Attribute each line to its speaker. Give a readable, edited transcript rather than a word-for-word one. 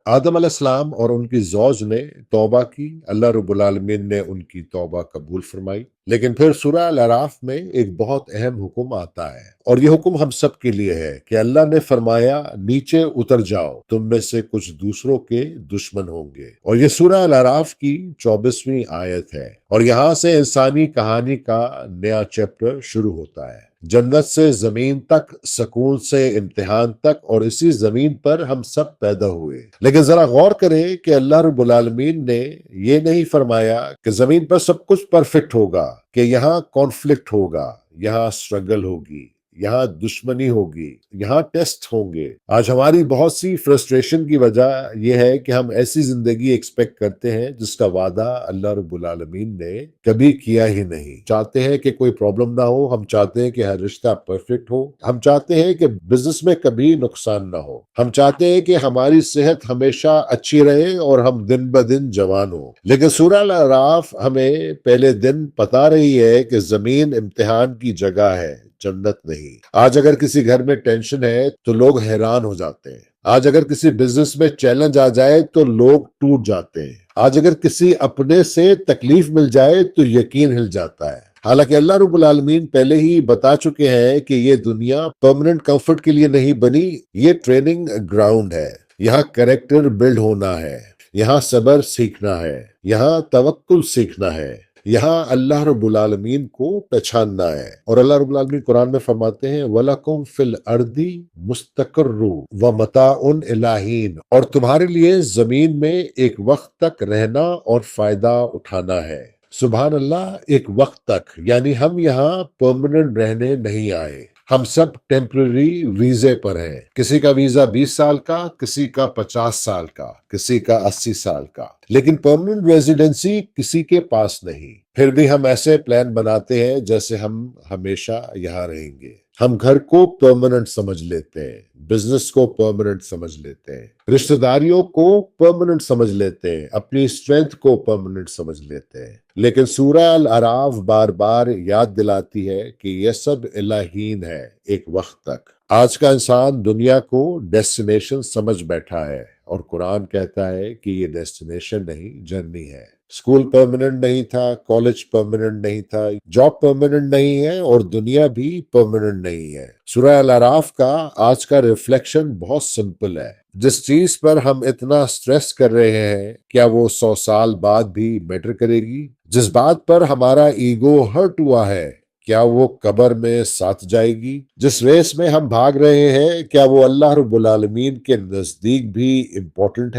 Speaker 1: आदम अलैहिस्सलाम और उनकी ज़ौज ने तौबा की, अल्लाह रब्बुल आलमीन ने उनकी तौबा कबूल फरमाई। लेकिन फिर सूरह अल-अराफ में एक बहुत अहम हुक्म आता है, और ये हुक्म हम सब के लिए है कि अल्लाह ने फरमाया, नीचे उतर जाओ, तुम में से कुछ दूसरों के दुश्मन होंगे। और ये सूरह अल-अराफ की 24वीं आयत है, और यहाँ से इंसानी कहानी का नया चैप्टर शुरू होता है। जन्नत से जमीन तक, सुकून से इम्तिहान तक, और इसी जमीन पर हम सब पैदा हुए। लेकिन जरा गौर करें कि अल्लाह रब्बुल आलमीन ने ये नहीं फरमाया कि जमीन पर सब कुछ परफेक्ट होगा, कि यहाँ कॉन्फ्लिक्ट होगा, यहाँ स्ट्रगल होगी, यहाँ दुश्मनी होगी, यहाँ टेस्ट होंगे। आज हमारी बहुत सी फ्रस्ट्रेशन की वजह यह है कि हम ऐसी जिंदगी एक्सपेक्ट करते हैं जिसका वादा अल्लाह रब्बुल आलमीन ने कभी किया ही नहीं। चाहते हैं कि कोई प्रॉब्लम ना हो, हम चाहते हैं कि हर रिश्ता परफेक्ट हो, हम चाहते हैं कि बिजनेस में कभी नुकसान ना हो, हम चाहते हैं कि हमारी सेहत हमेशा अच्छी रहे और हम दिन ब दिन जवान हो। लेकिन सूरह अल-अराफ हमें पहले दिन बता रही है कि जमीन इम्तिहान की जगह है, जन्नत नहीं। आज अगर किसी घर में टेंशन है तो लोग हैरान हो जाते हैं। आज अगर किसी बिजनेस में चैलेंज आ जाए तो लोग टूट जाते हैं। आज अगर किसी अपने से तकलीफ मिल जाए तो यकीन हिल जाता है। हालांकि अल्लाह रब्बुल आलमीन पहले ही बता चुके हैं कि ये दुनिया परमानेंट कंफर्ट के लिए नहीं बनी, ये ट्रेनिंग ग्राउंड है। यहाँ कैरेक्टर बिल्ड होना है, यहाँ सब्र सीखना है, यहाँ तवक्कुल सीखना है, यहाँ अल्लाह रब्बुल आलमीन को पहचानना है। और अल्लाह रब्बुल आलमीन कुरान में फरमाते हैं, वलकुम फिल अर्दी मुस्तकर्रु व मताउन इलाहीन, और तुम्हारे लिए जमीन में एक वक्त तक रहना और फायदा उठाना है। सुभान अल्लाह, एक वक्त तक, यानी हम यहाँ परमानेंट रहने नहीं आए, हम सब टेम्पररी वीजे पर हैं। किसी का वीजा 20 साल का, किसी का 50 साल का, किसी का 80 साल का, लेकिन परमानेंट रेजिडेंसी किसी के पास नहीं। फिर भी हम ऐसे प्लान बनाते हैं जैसे हम हमेशा यहाँ रहेंगे। हम घर को परमानेंट समझ लेते हैं, बिजनेस को परमानेंट समझ लेते हैं, रिश्तेदारियों को परमानेंट समझ लेते हैं, अपनी स्ट्रेंथ को परमानेंट समझ लेते हैं। लेकिन सूरह अल-अराफ बार बार याद दिलाती है कि यह सब इलाहीन है, एक वक्त तक। आज का इंसान दुनिया को डेस्टिनेशन समझ बैठा है, और कुरान कहता है कि ये डेस्टिनेशन नहीं, जर्नी है। स्कूल परमानेंट नहीं था, कॉलेज परमानेंट नहीं था, जॉब परमानेंट नहीं है, और दुनिया भी परमानेंट नहीं है। सूरह अल-अराफ का आज का रिफ्लेक्शन बहुत सिंपल है। जिस चीज पर हम इतना स्ट्रेस कर रहे हैं, क्या वो 100 साल बाद भी मैटर करेगी? जिस बात पर हमारा ईगो हर्ट हुआ है, क्या वो कब्र में साथ जाएगी? जिस रेस में हम भाग रहे हैं, क्या वो अल्लाह रब्बुल आलमीन के नजदीक भी इम्पोर्टेंट है?